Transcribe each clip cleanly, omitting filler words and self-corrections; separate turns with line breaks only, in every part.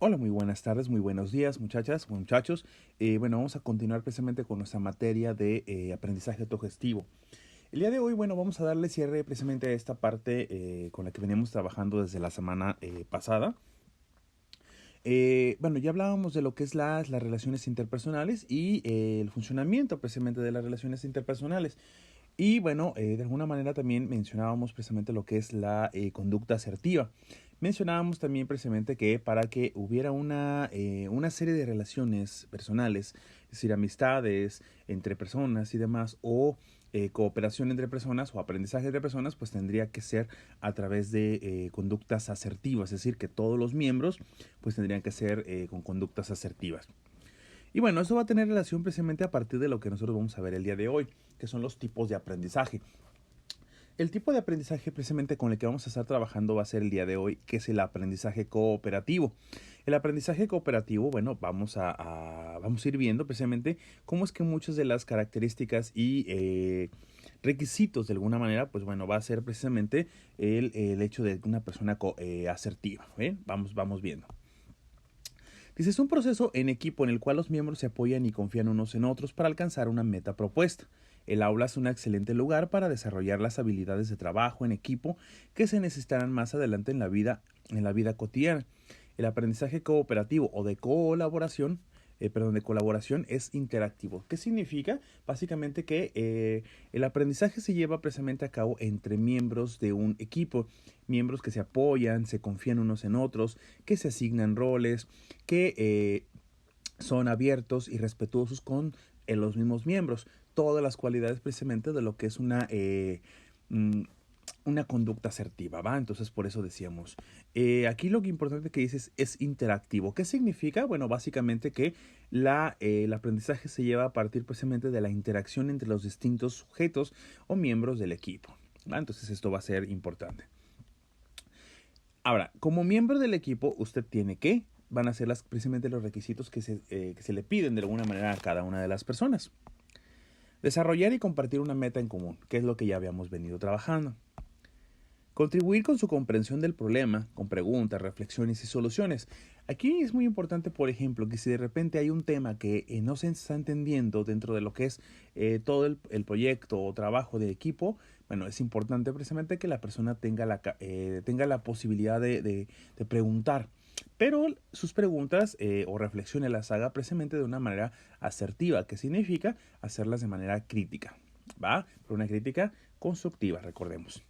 Hola, muy buenas tardes, muy buenos días, muchachas, muchachos. Vamos a continuar precisamente con nuestra materia de aprendizaje autogestivo. El día de hoy, vamos a darle cierre precisamente a esta parte con la que veníamos trabajando desde la semana pasada. Ya hablábamos de lo que es las relaciones interpersonales y el funcionamiento precisamente de las relaciones interpersonales. Y de alguna manera también mencionábamos precisamente lo que es la conducta asertiva. Mencionábamos también precisamente que para que hubiera una serie de relaciones personales, es decir, amistades entre personas y demás, o cooperación entre personas o aprendizaje entre personas, pues tendría que ser a través de conductas asertivas, es decir, que todos los miembros pues tendrían que ser con conductas asertivas. Y bueno, eso va a tener relación precisamente a partir de lo que nosotros vamos a ver el día de hoy, que son los tipos de aprendizaje. El tipo de aprendizaje precisamente con el que vamos a estar trabajando va a ser el día de hoy, que es el aprendizaje cooperativo. El aprendizaje cooperativo, vamos a ir viendo precisamente cómo es que muchas de las características y requisitos de alguna manera, va a ser precisamente el hecho de una persona asertiva. Vamos viendo. Dice, es un proceso en equipo en el cual los miembros se apoyan y confían unos en otros para alcanzar una meta propuesta. El aula es un excelente lugar para desarrollar las habilidades de trabajo en equipo que se necesitarán más adelante en la vida cotidiana. El aprendizaje cooperativo o de colaboración es interactivo. ¿Qué significa? Básicamente que el aprendizaje se lleva precisamente a cabo entre miembros de un equipo, miembros que se apoyan, se confían unos en otros, que se asignan roles, que son abiertos y respetuosos con los mismos miembros. Todas las cualidades precisamente de lo que es una conducta asertiva, ¿va? Entonces por eso decíamos, aquí lo que importante que dices es interactivo. ¿Qué significa? Bueno, básicamente que el aprendizaje se lleva a partir precisamente de la interacción entre los distintos sujetos o miembros del equipo, ¿va? Entonces esto va a ser importante. Ahora, como miembro del equipo, usted tiene que, van a ser precisamente los requisitos que se le piden de alguna manera a cada una de las personas. Desarrollar y compartir una meta en común, que es lo que ya habíamos venido trabajando. Contribuir con su comprensión del problema, con preguntas, reflexiones y soluciones. Aquí es muy importante, por ejemplo, que si de repente hay un tema que no se está entendiendo dentro de lo que es todo el proyecto o trabajo de equipo, es importante precisamente que la persona tenga la posibilidad de preguntar. Pero sus preguntas o reflexiones las haga precisamente de una manera asertiva, que significa hacerlas de manera crítica, ¿va? Pero una crítica constructiva, recordemos.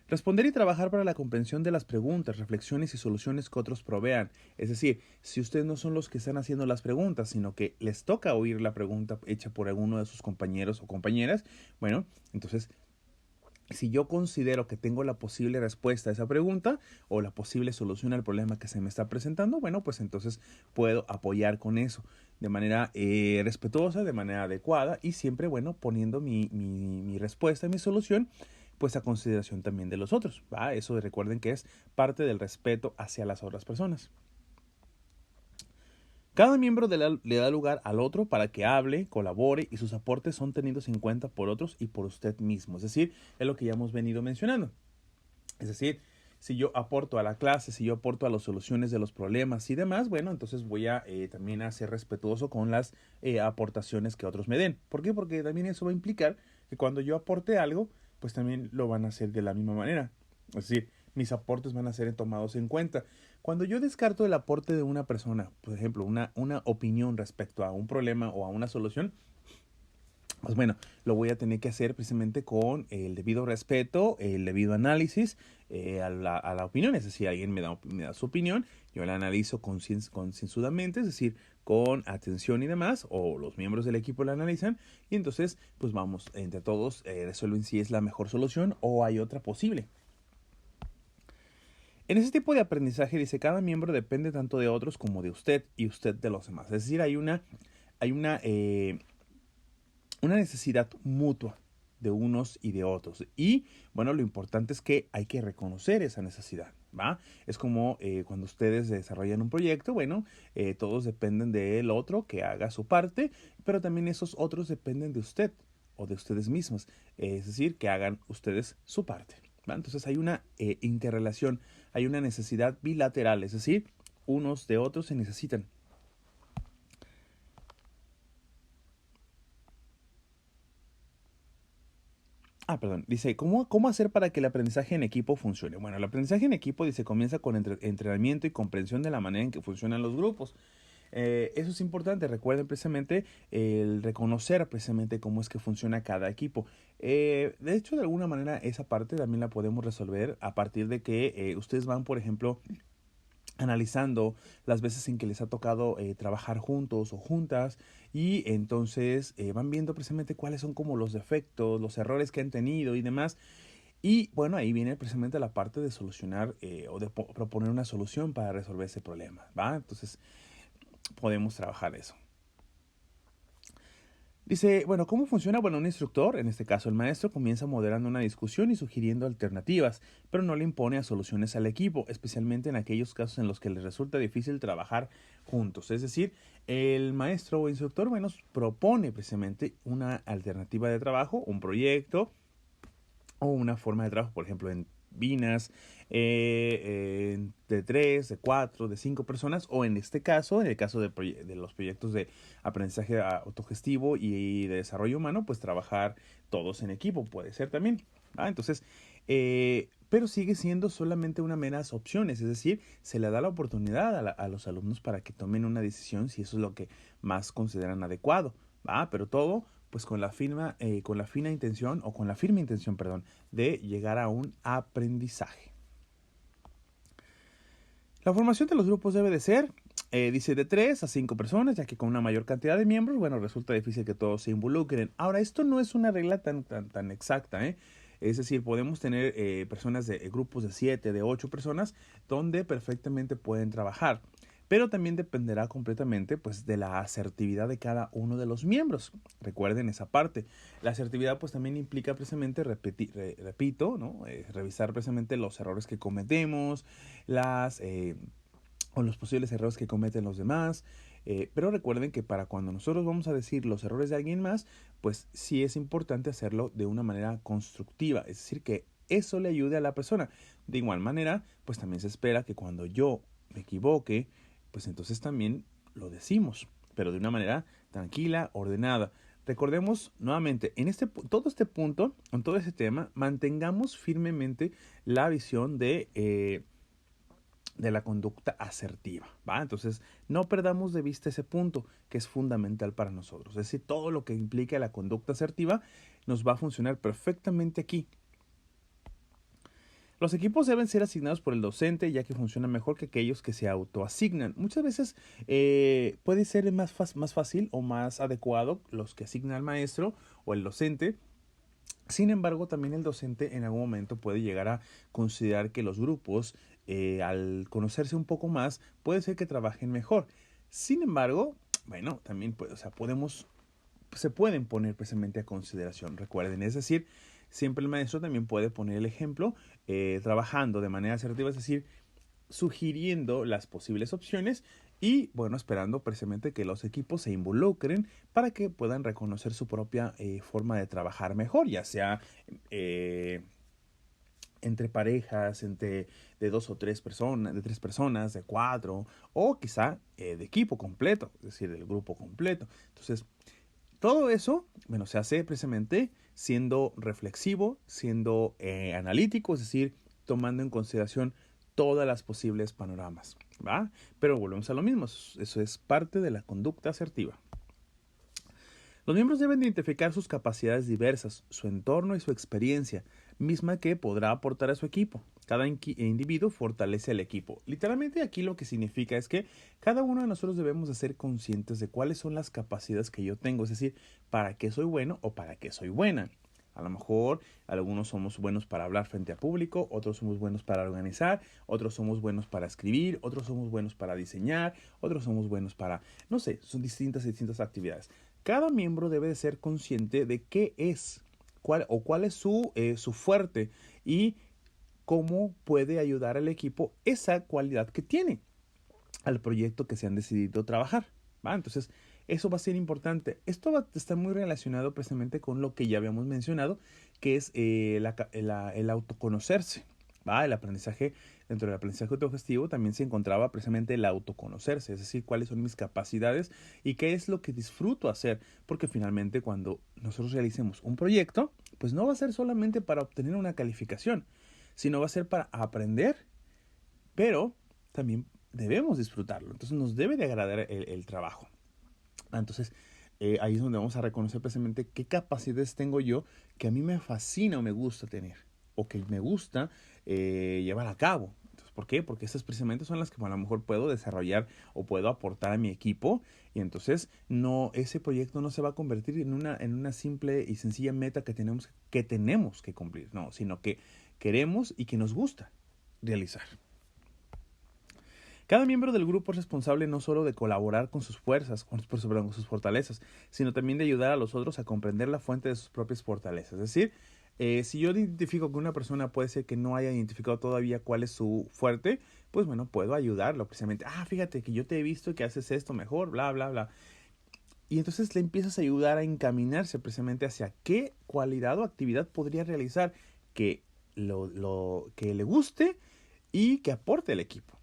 Responder y trabajar para la comprensión de las preguntas, reflexiones y soluciones que otros provean. Es decir, si ustedes no son los que están haciendo las preguntas, sino que les toca oír la pregunta hecha por alguno de sus compañeros o compañeras, entonces si yo considero que tengo la posible respuesta a esa pregunta o la posible solución al problema que se me está presentando, pues entonces puedo apoyar con eso de manera respetuosa, de manera adecuada y siempre, poniendo mi respuesta, mi solución, pues a consideración también de los otros, ¿va? Eso recuerden que es parte del respeto hacia las otras personas. Cada miembro le da lugar al otro para que hable, colabore y sus aportes son tenidos en cuenta por otros y por usted mismo. Es decir, es lo que ya hemos venido mencionando. Es decir, si yo aporto a la clase, si yo aporto a las soluciones de los problemas y demás, entonces voy a también a ser respetuoso con las aportaciones que otros me den. ¿Por qué? Porque también eso va a implicar que cuando yo aporte algo, pues también lo van a hacer de la misma manera. Es decir, mis aportes van a ser tomados en cuenta. Cuando yo descarto el aporte de una persona, por ejemplo, una opinión respecto a un problema o a una solución, pues lo voy a tener que hacer precisamente con el debido respeto, el debido análisis a la opinión. Es decir, alguien me da su opinión, yo la analizo concienzudamente, es decir, con atención y demás, o los miembros del equipo la analizan, y entonces, pues vamos, entre todos resuelven si es la mejor solución o hay otra posible. En ese tipo de aprendizaje, dice, cada miembro depende tanto de otros como de usted y usted de los demás. Es decir, hay una necesidad mutua de unos y de otros. Y lo importante es que hay que reconocer esa necesidad, ¿va? Es como cuando ustedes desarrollan un proyecto, todos dependen del otro que haga su parte, pero también esos otros dependen de usted o de ustedes mismos, es decir, que hagan ustedes su parte, ¿va? Entonces hay una interrelación, hay una necesidad bilateral, es decir, unos de otros se necesitan. Perdón. Dice, ¿cómo hacer para que el aprendizaje en equipo funcione? Bueno, el aprendizaje en equipo, dice, comienza con entrenamiento y comprensión de la manera en que funcionan los grupos. Eso es importante. Recuerden precisamente el reconocer precisamente cómo es que funciona cada equipo. De hecho, de alguna manera, esa parte también la podemos resolver a partir de que ustedes van, por ejemplo, analizando las veces en que les ha tocado trabajar juntos o juntas y entonces van viendo precisamente cuáles son como los defectos, los errores que han tenido y demás. Y bueno, ahí viene precisamente la parte de solucionar o de proponer una solución para resolver ese problema, ¿va? Entonces podemos trabajar eso. Dice, bueno, ¿cómo funciona? Bueno, un instructor, en este caso el maestro, comienza moderando una discusión y sugiriendo alternativas, pero no le impone a soluciones al equipo, especialmente en aquellos casos en los que les resulta difícil trabajar juntos. Es decir, el maestro o instructor, bueno, propone precisamente una alternativa de trabajo, un proyecto o una forma de trabajo, por ejemplo, en binas, de 3, de 4, de 5 personas, o en este caso, en el caso de los proyectos de aprendizaje autogestivo y de desarrollo humano, pues trabajar todos en equipo, puede ser también. Entonces, pero sigue siendo solamente una meras opciones, es decir, se le da la oportunidad a los alumnos para que tomen una decisión si eso es lo que más consideran adecuado, pero todo pues con la fina intención o con la firme intención, perdón, de llegar a un aprendizaje. La formación de los grupos debe de ser, dice, de 3 a 5 personas, ya que con una mayor cantidad de miembros, bueno, resulta difícil que todos se involucren. Ahora, esto no es una regla tan exacta, ¿eh? Es decir, podemos tener personas de grupos de 7, de 8 personas, donde perfectamente pueden trabajar. Pero también dependerá completamente pues, de la asertividad de cada uno de los miembros. Recuerden esa parte. La asertividad pues también implica precisamente, repito, ¿no? Revisar precisamente los errores que cometemos, o los posibles errores que cometen los demás. Pero recuerden que para cuando nosotros vamos a decir los errores de alguien más, pues sí es importante hacerlo de una manera constructiva. Es decir, que eso le ayude a la persona. De igual manera, pues también se espera que cuando yo me equivoque, pues entonces también lo decimos, pero de una manera tranquila, ordenada. Recordemos nuevamente, todo este punto, en todo este tema, mantengamos firmemente la visión de la conducta asertiva, ¿va? Entonces, no perdamos de vista ese punto que es fundamental para nosotros. Es decir, todo lo que implica la conducta asertiva nos va a funcionar perfectamente aquí. Los equipos deben ser asignados por el docente, ya que funcionan mejor que aquellos que se autoasignan. Muchas veces puede ser más fácil o más adecuado los que asigna el maestro o el docente. Sin embargo, también el docente en algún momento puede llegar a considerar que los grupos, al conocerse un poco más, puede ser que trabajen mejor. Sin embargo, bueno, también se pueden poner precisamente a consideración, recuerden, es decir, siempre el maestro también puede poner el ejemplo trabajando de manera asertiva, es decir, sugiriendo las posibles opciones y, bueno, esperando precisamente que los equipos se involucren para que puedan reconocer su propia forma de trabajar mejor, ya sea eh, entre parejas, de 2 o 3 personas, de 3 personas, de 4, o quizá de equipo completo, es decir, del grupo completo. Entonces, todo eso, bueno, se hace precisamente siendo reflexivo, siendo analítico, es decir, tomando en consideración todas las posibles panoramas, ¿va? Pero volvemos a lo mismo, eso es parte de la conducta asertiva. Los miembros deben identificar sus capacidades diversas, su entorno y su experiencia, misma que podrá aportar a su equipo. Cada individuo fortalece al equipo. Literalmente aquí lo que significa es que cada uno de nosotros debemos de ser conscientes de cuáles son las capacidades que yo tengo, es decir, para qué soy bueno o para qué soy buena. A lo mejor algunos somos buenos para hablar frente a público, otros somos buenos para organizar, otros somos buenos para escribir, otros somos buenos para diseñar, otros somos buenos para, no sé, son distintas actividades. Cada miembro debe de ser consciente de qué es, cuál es su fuerte y cómo puede ayudar al equipo esa cualidad que tiene al proyecto que se han decidido trabajar. Entonces, eso va a ser importante. Esto va a estar muy relacionado precisamente con lo que ya habíamos mencionado, que es el autoconocerse. El aprendizaje dentro del aprendizaje autogestivo también se encontraba precisamente el autoconocerse, es decir, cuáles son mis capacidades y qué es lo que disfruto hacer, porque finalmente cuando nosotros realicemos un proyecto, pues no va a ser solamente para obtener una calificación, sino va a ser para aprender, pero también debemos disfrutarlo, entonces nos debe de agradar el trabajo. Entonces, ahí es donde vamos a reconocer precisamente qué capacidades tengo yo que a mí me fascina o me gusta tener, o que me gusta llevar a cabo. Entonces, ¿por qué? Porque esas precisamente son las que a lo mejor puedo desarrollar o puedo aportar a mi equipo, y entonces ese proyecto no se va a convertir en una simple y sencilla meta que tenemos que cumplir, no, sino que queremos y que nos gusta realizar. Cada miembro del grupo es responsable no solo de colaborar con sus fuerzas, con sus fortalezas, sino también de ayudar a los otros a comprender la fuente de sus propias fortalezas. Es decir, si yo identifico que una persona puede ser que no haya identificado todavía cuál es su fuerte, pues bueno, puedo ayudarlo precisamente. Fíjate que yo te he visto que haces esto mejor, bla, bla, bla. Y entonces le empiezas a ayudar a encaminarse precisamente hacia qué cualidad o actividad podría realizar que que le guste y que aporte al equipo.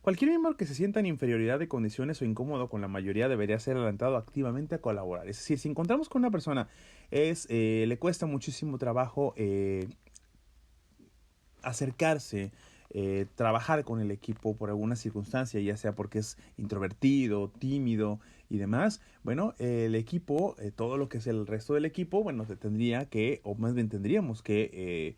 Cualquier miembro que se sienta en inferioridad de condiciones o incómodo con la mayoría debería ser alentado activamente a colaborar. Es decir, si encontramos con una persona le cuesta muchísimo trabajo acercarse, trabajar con el equipo por alguna circunstancia, ya sea porque es introvertido, tímido y demás, bueno, el equipo, todo lo que es el resto del equipo, bueno, o más bien tendríamos que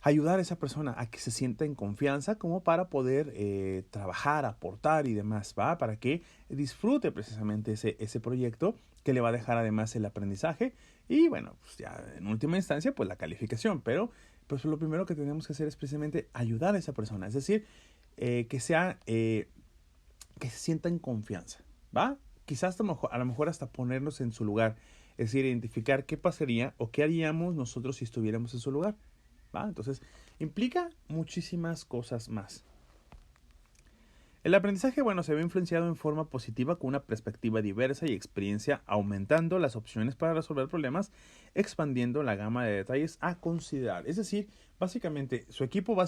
ayudar a esa persona a que se sienta en confianza como para poder trabajar, aportar y demás, ¿va? Para que disfrute precisamente ese proyecto que le va a dejar además el aprendizaje y bueno, pues ya en última instancia pues la calificación, pero pues lo primero que tenemos que hacer es precisamente ayudar a esa persona, es decir, que se sienta en confianza, ¿va? Quizás a lo mejor hasta ponernos en su lugar, es decir, identificar qué pasaría o qué haríamos nosotros si estuviéramos en su lugar. ¿Va? Entonces, implica muchísimas cosas más. El aprendizaje, bueno, se ve influenciado en forma positiva con una perspectiva diversa y experiencia, aumentando las opciones para resolver problemas, expandiendo la gama de detalles a considerar. Es decir, básicamente, su equipo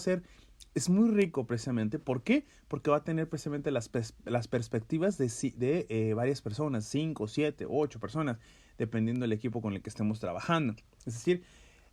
es muy rico precisamente. ¿Por qué? Porque va a tener precisamente las perspectivas de varias personas, 5, 7, 8 personas, dependiendo del equipo con el que estemos trabajando. Es decir,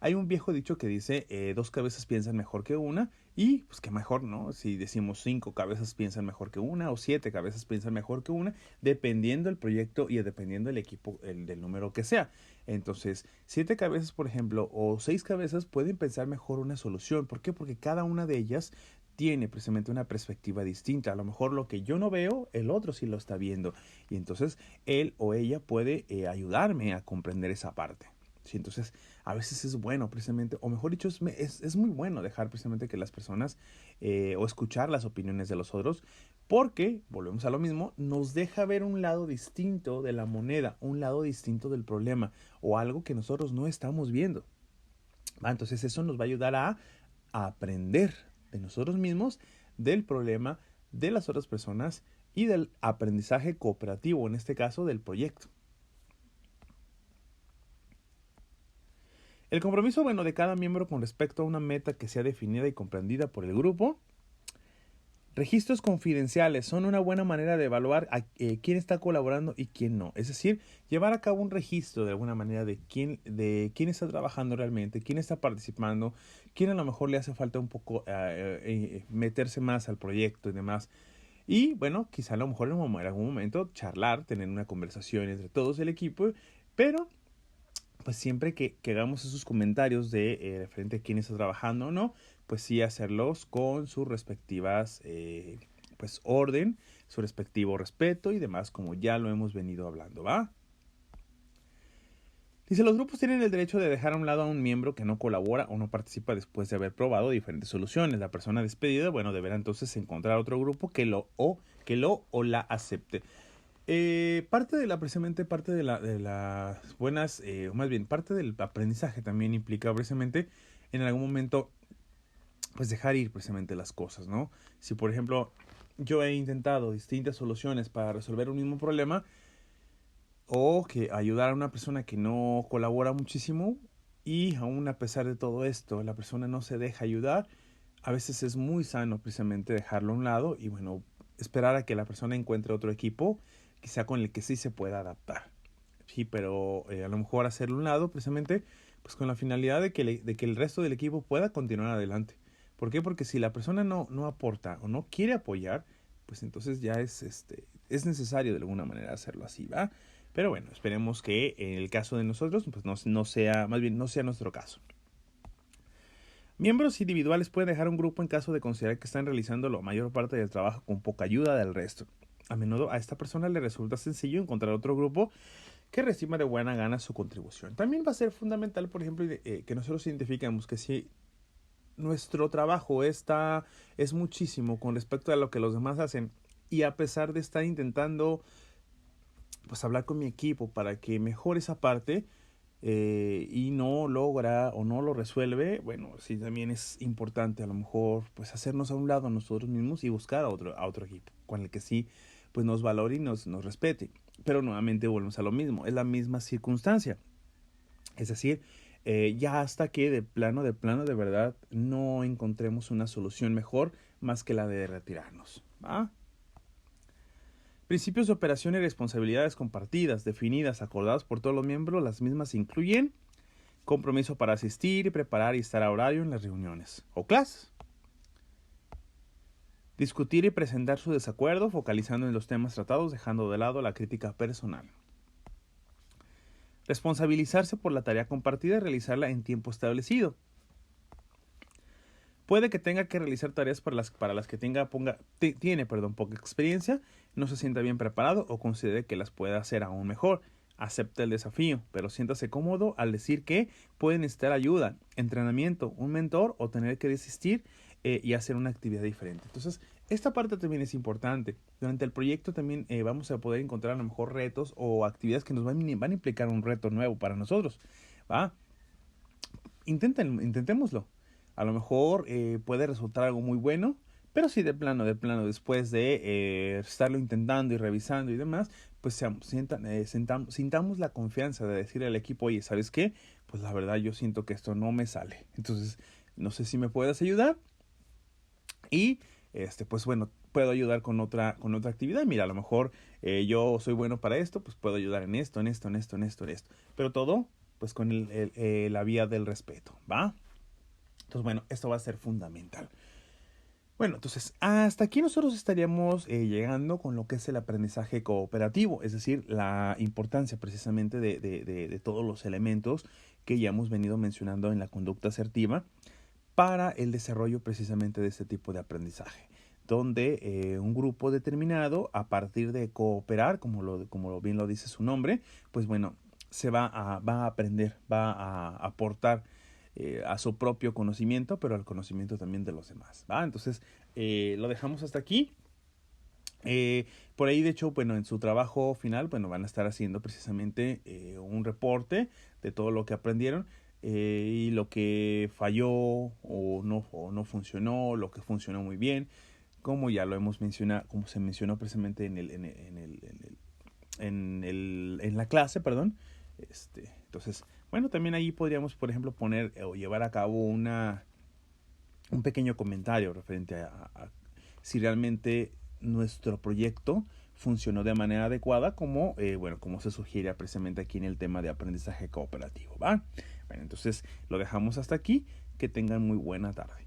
hay un viejo dicho que dice, dos cabezas piensan mejor que una, y pues qué mejor, ¿no? Si decimos 5 cabezas piensan mejor que una, o 7 cabezas piensan mejor que una, dependiendo del proyecto y dependiendo del equipo, del número que sea. Entonces, 7 cabezas, por ejemplo, o 6 cabezas pueden pensar mejor una solución. ¿Por qué? Porque cada una de ellas tiene precisamente una perspectiva distinta. A lo mejor lo que yo no veo, el otro sí lo está viendo. Y entonces él o ella puede ayudarme a comprender esa parte. Sí, entonces, a veces es bueno precisamente, o mejor dicho, es muy bueno dejar precisamente que las personas o escuchar las opiniones de los otros, porque, volvemos a lo mismo, nos deja ver un lado distinto de la moneda, un lado distinto del problema, o algo que nosotros no estamos viendo. Entonces, eso nos va a ayudar a aprender de nosotros mismos, del problema, de las otras personas y del aprendizaje cooperativo, en este caso del proyecto. El compromiso, bueno, de cada miembro con respecto a una meta que sea definida y comprendida por el grupo. Registros confidenciales son una buena manera de evaluar quién está colaborando y quién no. Es decir, llevar a cabo un registro de alguna manera de quién está trabajando realmente, quién está participando, quién a lo mejor le hace falta un poco meterse más al proyecto y demás. Y bueno, quizá a lo mejor en algún momento charlar, tener una conversación entre todos el equipo, pero pues siempre que hagamos esos comentarios de referente a quién está trabajando o no, pues sí hacerlos con sus respectivas pues orden, su respectivo respeto y demás, como ya lo hemos venido hablando, ¿va? Dice, los grupos tienen el derecho de dejar a un lado a un miembro que no colabora o no participa después de haber probado diferentes soluciones. La persona despedida, bueno, deberá entonces encontrar otro grupo que lo o la acepte. Precisamente parte de las buenas, más bien, parte del aprendizaje también implica precisamente en algún momento, pues dejar ir precisamente las cosas, ¿no? Si por ejemplo yo he intentado distintas soluciones para resolver un mismo problema o que ayudar a una persona que no colabora muchísimo y aún a pesar de todo esto la persona no se deja ayudar, a veces es muy sano precisamente dejarlo a un lado y bueno, esperar a que la persona encuentre otro equipo, quizá con el que sí se pueda adaptar. Sí, pero a lo mejor hacerlo a un lado precisamente pues con la finalidad de que el resto del equipo pueda continuar adelante. ¿Por qué? Porque si la persona no aporta o no quiere apoyar, pues entonces ya es necesario de alguna manera hacerlo así, ¿va? Pero bueno, esperemos que en el caso de nosotros pues no sea, más bien no sea nuestro caso. Miembros individuales pueden dejar un grupo en caso de considerar que están realizando la mayor parte del trabajo con poca ayuda del resto. A menudo a esta persona le resulta sencillo encontrar otro grupo que reciba de buena gana su contribución. También va a ser fundamental, por ejemplo, que nosotros identifiquemos que si nuestro trabajo es muchísimo con respecto a lo que los demás hacen y a pesar de estar intentando pues hablar con mi equipo para que mejore esa parte, y no logra o no lo resuelve, bueno, sí también es importante a lo mejor pues hacernos a un lado nosotros mismos y buscar a otro equipo con el que sí pues nos valore y nos respete. Pero nuevamente volvemos a lo mismo, es la misma circunstancia. Es decir, ya hasta que de verdad no encontremos una solución mejor más que la de retirarnos. ¿Va? Principios de operación y responsabilidades compartidas, definidas, acordadas por todos los miembros, las mismas incluyen compromiso para asistir, preparar y estar a horario en las reuniones o clases. Discutir y presentar su desacuerdo, focalizando en los temas tratados, dejando de lado la crítica personal. Responsabilizarse por la tarea compartida y realizarla en tiempo establecido. Puede que tenga que realizar tareas para las que tiene poca experiencia, no se sienta bien preparado o considere que las puede hacer aún mejor. Acepta el desafío, pero siéntase cómodo al decir que puede necesitar ayuda, entrenamiento, un mentor o tener que desistir y hacer una actividad diferente. Entonces, esta parte también es importante. Durante el proyecto también vamos a poder encontrar a lo mejor retos o actividades que nos van a implicar un reto nuevo para nosotros. ¿Va? Intentémoslo. A lo mejor puede resultar algo muy bueno, pero si de plano, después de estarlo intentando y revisando y demás, pues sintamos la confianza de decirle al equipo, oye, ¿sabes qué? Pues la verdad yo siento que esto no me sale. Entonces, no sé si me puedes ayudar. Y pues bueno, puedo ayudar con otra actividad. Mira, a lo mejor yo soy bueno para esto, pues puedo ayudar en esto, en esto, en esto, en esto, en esto. Pero todo, pues con la vía del respeto, ¿va? Entonces, bueno, esto va a ser fundamental. Bueno, entonces, hasta aquí nosotros estaríamos llegando con lo que es el aprendizaje cooperativo, es decir, la importancia precisamente de todos los elementos que ya hemos venido mencionando en la conducta asertiva para el desarrollo precisamente de este tipo de aprendizaje, donde un grupo determinado, a partir de cooperar, como bien lo dice su nombre, pues bueno, va a aprender, va a aportar a su propio conocimiento, pero al conocimiento también de los demás, ¿va? Entonces, lo dejamos hasta aquí. Por ahí, de hecho, bueno, en su trabajo final, bueno, van a estar haciendo precisamente un reporte de todo lo que aprendieron y lo que falló o no funcionó, lo que funcionó muy bien, como ya lo hemos mencionado, como se mencionó precisamente en la clase, perdón. Entonces, bueno, también ahí podríamos, por ejemplo, poner o llevar a cabo un pequeño comentario referente a si realmente nuestro proyecto funcionó de manera adecuada, como se sugiere precisamente aquí en el tema de aprendizaje cooperativo, ¿va? Bueno, entonces lo dejamos hasta aquí. Que tengan muy buena tarde.